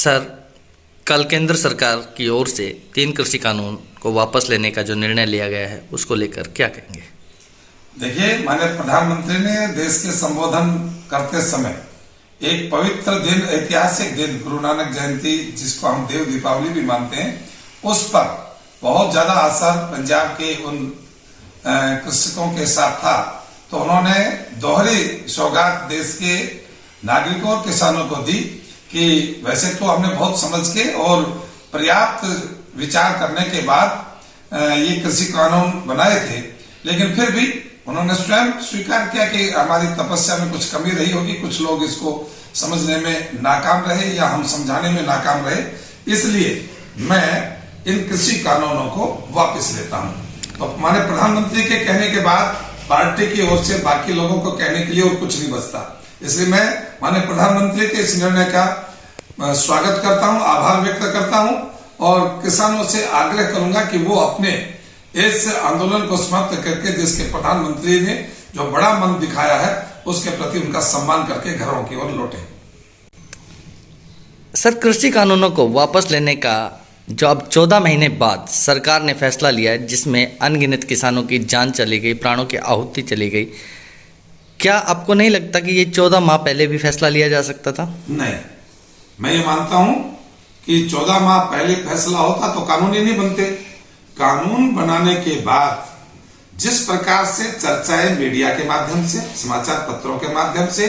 Sir, कल केंद्र सरकार की ओर से 3 कृषि कानून को वापस लेने का जो निर्णय लिया गया है उसको लेकर क्या कहेंगे? देखिए, माननीय प्रधानमंत्री ने देश के संबोधन करते समय एक पवित्र दिन, ऐतिहासिक दिन, गुरु नानक जयंती जिसको हम देव दीपावली भी मानते हैं, उस पर बहुत ज्यादा असर पंजाब के उन कृषकों के साथ था। तो उन्होंने दोहरी सौगात देश के नागरिकों और किसानों को दी कि वैसे तो हमने बहुत समझ के और पर्याप्त विचार करने के बाद ये कृषि कानून बनाए थे, लेकिन फिर भी उन्होंने स्वयं स्वीकार किया कि हमारी तपस्या में कुछ कमी रही होगी, कुछ लोग इसको समझने में नाकाम रहे या हम समझाने में नाकाम रहे, इसलिए मैं इन कृषि कानूनों को वापस लेता हूं। तो माननीय प्रधानमंत्री के कहने के बाद पार्टी की ओर से बाकी लोगों को कहने के लिए और कुछ नहीं बचता, इसलिए मैं माननीय प्रधानमंत्री के इस निर्णय का स्वागत करता हूं, आभार व्यक्त करता हूं और किसानों से आग्रह करूंगा कि वो अपने इस आंदोलन को समाप्त करके देश के प्रधानमंत्री ने जो बड़ा मन दिखाया है उसके प्रति उनका सम्मान करके घरों की ओर लौटे। सर, कृषि कानूनों को वापस लेने का जो अब 14 महीने बाद सरकार ने फैसला लिया है, जिसमें अनगिनत किसानों की जान चली गई, प्राणों की आहुति चली गई, क्या आपको नहीं लगता कि ये 14 माह पहले भी फैसला लिया जा सकता था? नहीं, मैं ये मानता हूं कि 14 माह पहले फैसला होता तो कानून ही नहीं बनते। कानून बनाने के बाद जिस प्रकार से चर्चाएं मीडिया के माध्यम से, समाचार पत्रों के माध्यम से,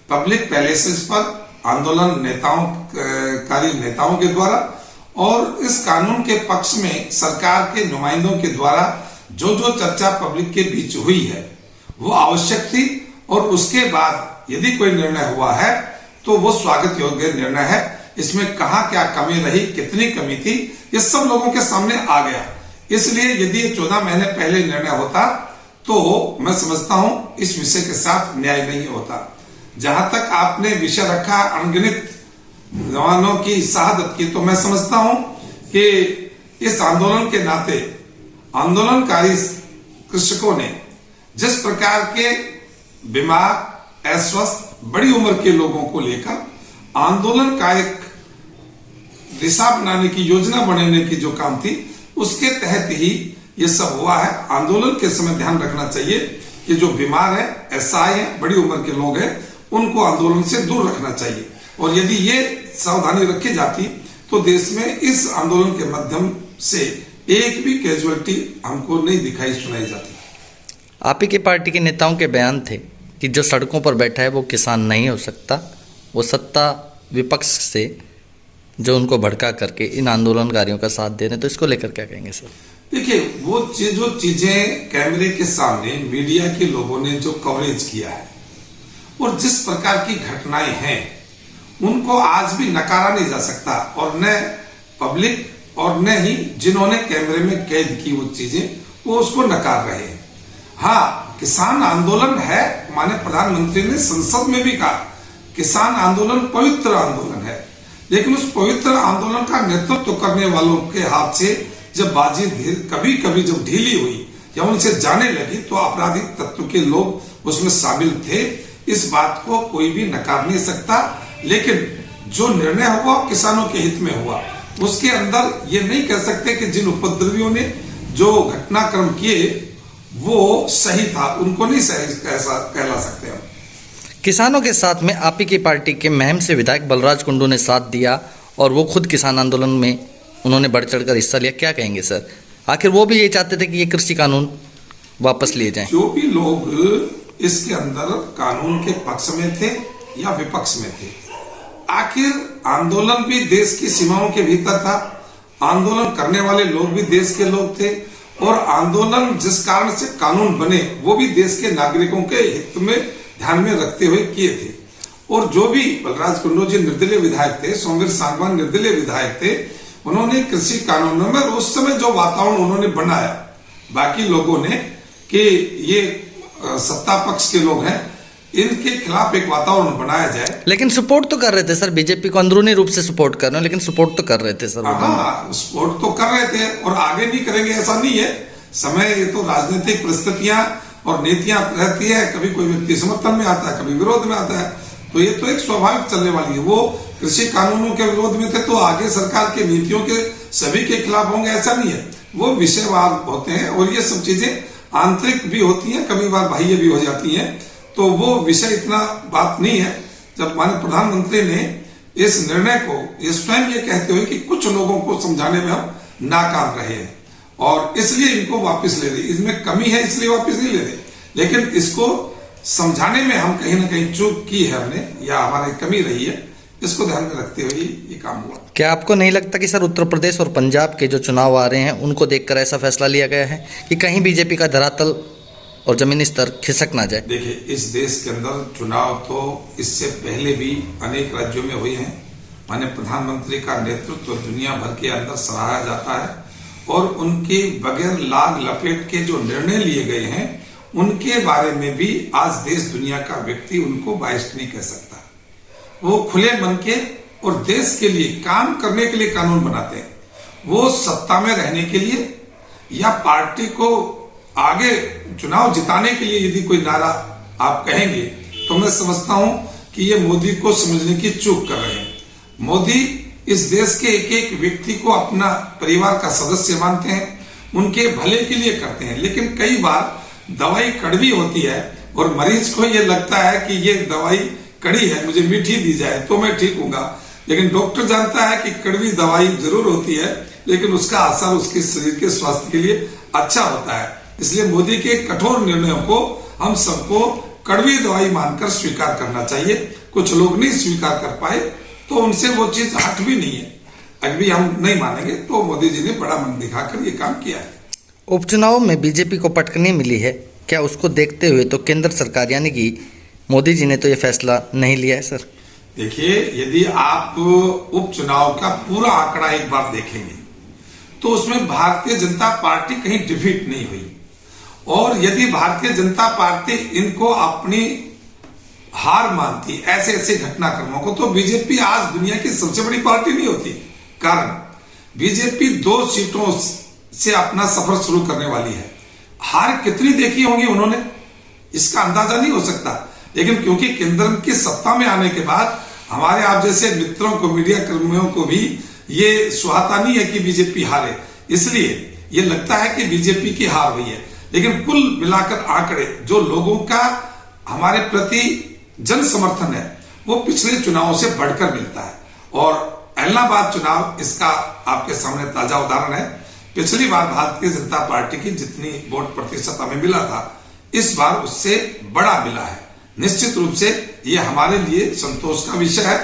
पब्लिक पैलेसेस पर आंदोलन नेताओं के द्वारा और इस कानून के पक्ष में सरकार के नुमाइंदों के द्वारा जो जो चर्चा पब्लिक के बीच हुई है वो आवश्यक थी और उसके बाद यदि कोई निर्णय हुआ है तो वो स्वागत योग्य निर्णय है। इसमें कहाँ क्या कमी रही, कितनी कमी थी, ये सब लोगों के सामने आ गया। इसलिए यदि ये 14 महीने पहले निर्णय होता तो मैं समझता हूं इस विषय के साथ न्याय नहीं होता। जहां तक आपने विषय रखा अनगिनत जवानों की शहादत की, तो मैं समझता हूं कि इस आंदोलन के नाते आंदोलनकारी कृषकों ने जिस प्रकार के बीमार, अस्वस्थ, बड़ी उम्र के लोगों को लेकर आंदोलन का एक दिशा बनाने की, योजना बनाने की जो काम थी, उसके तहत ही ये सब हुआ है। आंदोलन के समय ध्यान रखना चाहिए कि जो बीमार है, असहाय है, बड़ी उम्र के लोग हैं, उनको आंदोलन से दूर रखना चाहिए। और यदि ये सावधानी रखी जाती तो देश में इस आंदोलन के माध्यम से एक भी कैजुअलिटी हमको नहीं दिखाई सुनाई जाती। आप ही की पार्टी के नेताओं के बयान थे कि जो सड़कों पर बैठा है वो किसान नहीं हो सकता, वो सत्ता विपक्ष से जो उनको भड़का करके इन आंदोलनकारियों का साथ दे रहे हैं, तो इसको लेकर क्या कहेंगे सर? देखिए, वो जो चीजें कैमरे के सामने मीडिया के लोगों ने जो कवरेज किया है और जिस प्रकार की घटनाएं हैं उनको आज भी नकारा नहीं जा सकता और न पब्लिक और न ही जिन्होंने कैमरे में कैद की वो चीजें वो उसको नकार रहे हैं। हाँ, किसान आंदोलन है, माननीय प्रधानमंत्री ने संसद में भी कहा किसान आंदोलन पवित्र आंदोलन है, लेकिन उस पवित्र आंदोलन का नेतृत्व करने वालों के हाथ से जब बाजी कभी कभी जब ढीली हुई या उनसे जाने लगी तो आपराधिक तत्व के लोग उसमें शामिल थे। इस बात को कोई भी नकार नहीं सकता, लेकिन जो निर्णय हुआ किसानों के हित में हुआ, उसके अंदर ये नहीं कह सकते कि जिन उपद्रवियों ने जो घटनाक्रम किए वो सही था, उनको नहीं सही कहला सकते हम। किसानों के साथ में आप ही की पार्टी के महम से विधायक बलराज कुंडू ने साथ दिया और वो खुद किसान आंदोलन में उन्होंने बढ़ चढ़कर हिस्सा लिया, क्या कहेंगे सर? आखिर वो भी ये चाहते थे कि ये कृषि कानून वापस लिए जाएं। जो भी लोग इसके अंदर कानून के पक्ष में थे या विपक्ष में थे, आखिर आंदोलन भी देश की सीमाओं के भीतर था, आंदोलन करने वाले लोग भी देश के लोग थे और आंदोलन जिस कारण से कानून बने वो भी देश के नागरिकों के हित में ध्यान में रखते हुए किए थे। और जो भी बलराज कुंडू जी निर्दलीय विधायक थे, सोमवीर सांगवान निर्दलीय विधायक थे, उन्होंने कृषि कानूनों में उस समय जो वातावरण उन्होंने बनाया बाकी लोगों ने कि ये सत्ता पक्ष के लोग हैं, इनके खिलाफ एक वातावरण बनाया जाए। लेकिन सपोर्ट तो कर रहे थे सर, बीजेपी को अंदरूनी रूप से सपोर्ट कर रहे हैं, लेकिन सपोर्ट तो कर रहे थे सर। हाँ, सपोर्ट तो कर रहे थे और आगे नहीं करेंगे ऐसा नहीं है। समय, ये तो राजनीतिक परिस्थितियां और नीतियां रहती है, कभी कोई व्यक्ति समर्थन में आता है, कभी विरोध में आता है, तो ये तो एक स्वाभाविक चलने वाली है। वो कृषि कानूनों के विरोध में थे तो आगे सरकार की नीतियों के सभी के खिलाफ होंगे, ऐसा नहीं है। वो विषयवाद होते हैं और ये सब चीजें आंतरिक भी होती हैं, कभी बार बाह्य भी हो जाती हैं, तो वो विषय इतना बात नहीं है। जब माननीय प्रधानमंत्री ने इस निर्णय को ये स्वयं ये कहते हुए कि कुछ लोगों को समझाने में हम नाकाम रहे हैं और इसलिए इनको वापस ले रहे, इसमें कमी है इसलिए वापस नहीं ले रहे, लेकिन इसको समझाने में हम कहीं ना कहीं चूक की है हमने या हमारी कमी रही है, इसको ध्यान में रखते हुए ये काम हुआ। क्या आपको नहीं लगता कि सर उत्तर प्रदेश और पंजाब के जो चुनाव आ रहे हैं उनको देखकर ऐसा फैसला लिया गया है कि कहीं बीजेपी का धरातल और जमीनी स्तर खिसक ना जाए? देखिए, इस देश के अंदर चुनाव तो इससे पहले भी अनेक राज्यों में हुए हैं। माननीय प्रधानमंत्री का नेतृत्व दुनिया भर के अंदर सराहा जाता है और उनके बगैर लाग लपेट के जो निर्णय लिए गए हैं उनके बारे में भी आज देश दुनिया का व्यक्ति उनको बाइस्ट नहीं कह सकता। वो खुले मन के और देश के लिए काम करने के लिए कानून बनाते हैं। वो सत्ता में रहने के लिए या पार्टी को आगे चुनाव जिताने के लिए यदि कोई नारा आप कहेंगे तो मैं समझता हूं कि ये मोदी को समझने की चूक कर रहे हैं। मोदी इस देश के एक एक व्यक्ति को अपना परिवार का सदस्य मानते हैं, उनके भले के लिए करते हैं, लेकिन कई बार दवाई कड़वी होती है और मरीज को ये लगता है कि ये दवाई कड़ी है, मुझे मीठी दी जाए तो मैं ठीक हूंगा, लेकिन डॉक्टर जानता है कि कड़वी दवाई जरूर होती है लेकिन उसका असर उसके शरीर के स्वास्थ्य के लिए अच्छा होता है। इसलिए मोदी के कठोर निर्णयों को हम सबको कड़वी दवाई मानकर स्वीकार करना चाहिए। कुछ लोग नहीं स्वीकार कर पाए तो उनसे वो चीज हट भी नहीं है, अभी हम नहीं मानेंगे। तो मोदी जी ने बड़ा मन दिखाकर ये काम किया है। उपचुनाव में बीजेपी को पटकनी मिली है, क्या उसको देखते हुए तो केंद्र सरकार यानी कि मोदी जी ने तो ये फैसला नहीं लिया है सर? देखिए, यदि आप उपचुनाव का पूरा आंकड़ा एक बार देखेंगे तो उसमें भारतीय जनता पार्टी कहीं डिफीट नहीं हुई और यदि भारतीय जनता पार्टी इनको अपनी हार मानती ऐसे ऐसे घटनाक्रमों को तो बीजेपी आज दुनिया की सबसे बड़ी पार्टी नहीं होती। कारण बीजेपी 2 सीटों से अपना सफर शुरू करने वाली है। हार कितनी देखी होंगी उन्होंने इसका अंदाजा नहीं हो सकता, लेकिन क्योंकि केंद्र की सत्ता में आने के बाद हमारे आप जैसे मित्रों को, मीडिया कर्मियों को भी ये सुहाता नहीं है कि बीजेपी हारे, इसलिए ये लगता है कि बीजेपी की हार हुई है। लेकिन कुल मिलाकर आंकड़े जो लोगों का हमारे प्रति जन समर्थन है वो पिछले चुनावों से बढ़कर मिलता है और इलाहाबाद चुनाव इसका आपके सामने ताजा उदाहरण है। पिछली बार भारतीय जनता पार्टी की जितनी वोट प्रतिशत हमें मिला था इस बार उससे बड़ा मिला है। निश्चित रूप से ये हमारे लिए संतोष का विषय है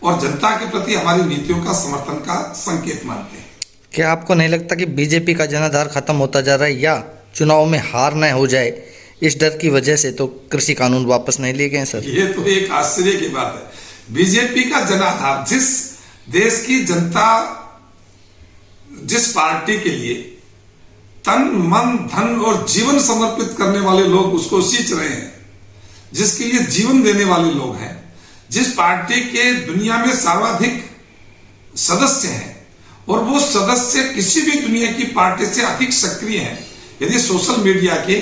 और जनता के प्रति हमारी नीतियों का समर्थन का संकेत मानते हैं। क्या आपको नहीं लगता कि बीजेपी का जनाधार खत्म होता जा रहा है या चुनाव में हार न हो जाए इस डर की वजह से तो कृषि कानून वापस नहीं लिए गए सर? ये तो एक आश्चर्य की बात है। बीजेपी का जनाधार, जिस देश की जनता जिस पार्टी के लिए तन मन धन और जीवन समर्पित करने वाले लोग उसको सींच रहे हैं, जिसके लिए जीवन देने वाले लोग हैं, जिस पार्टी के दुनिया में सर्वाधिक सदस्य हैं और वो सदस्य किसी भी दुनिया की पार्टी से अधिक सक्रिय हैं। यदि सोशल मीडिया के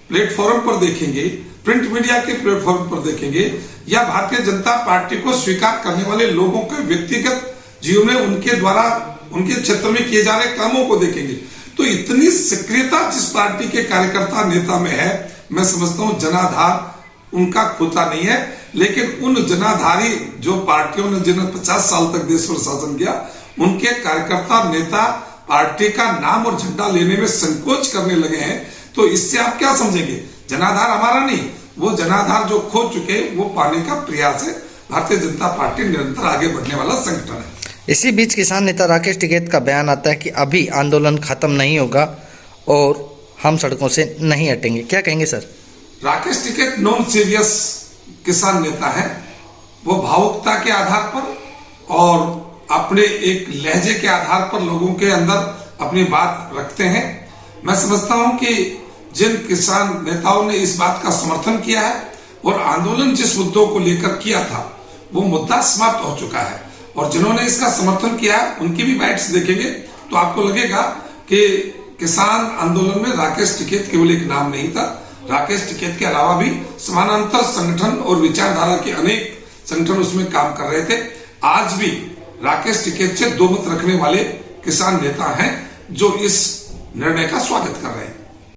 प्लेटफॉर्म पर देखेंगे, प्रिंट मीडिया के प्लेटफॉर्म पर देखेंगे या भारतीय जनता पार्टी को स्वीकार करने वाले लोगों के व्यक्तिगत जीवन में उनके द्वारा उनके क्षेत्र में किए जा रहे कामों को देखेंगे तो इतनी सक्रियता जिस पार्टी के कार्यकर्ता नेता में है, मैं समझता हूं जनाधार उनका खोता नहीं है। लेकिन उन जनाधारी जो पार्टियों ने जिन्होंने 50 साल तक देश पर शासन किया उनके कार्यकर्ता नेता पार्टी का नाम और झंडा लेने में संकोच करने लगे हैं। तो इससे आप क्या समझेंगे? जनाधार हमारा नहीं, वो जनाधार जो खो चुके वो पाने का प्रयास है। भारतीय जनता पार्टी निरंतर आगे बढ़ने वाला संगठन है। इसी बीच किसान नेता राकेश टिकैत का बयान आता है कि अभी आंदोलन खत्म नहीं होगा और हम सड़कों से नहीं हटेंगे, क्या कहेंगे sir? Rakesh Tikait non serious किसान नेता है। वो भावुकता के आधार पर और अपने एक लहजे के आधार पर लोगों के अंदर अपनी बात रखते हैं। मैं समझता हूं कि जिन किसान नेताओं ने इस बात का समर्थन किया है और आंदोलन जिस मुद्दों को लेकर किया था वो मुद्दा समाप्त हो चुका है और जिन्होंने इसका समर्थन किया उनकी भी बाइट्स देखेंगे तो आपको लगेगा कि किसान आंदोलन में राकेश टिकैत केवल एक नाम नहीं था। राकेश टिकैत के अलावा भी समानांतर संगठन और विचारधारा के अनेक संगठन उसमें काम कर रहे थे। आज भी राकेश टिकैत से दो मत रखने वाले किसान नेता हैं जो इस निर्णय का स्वागत कर रहे हैं।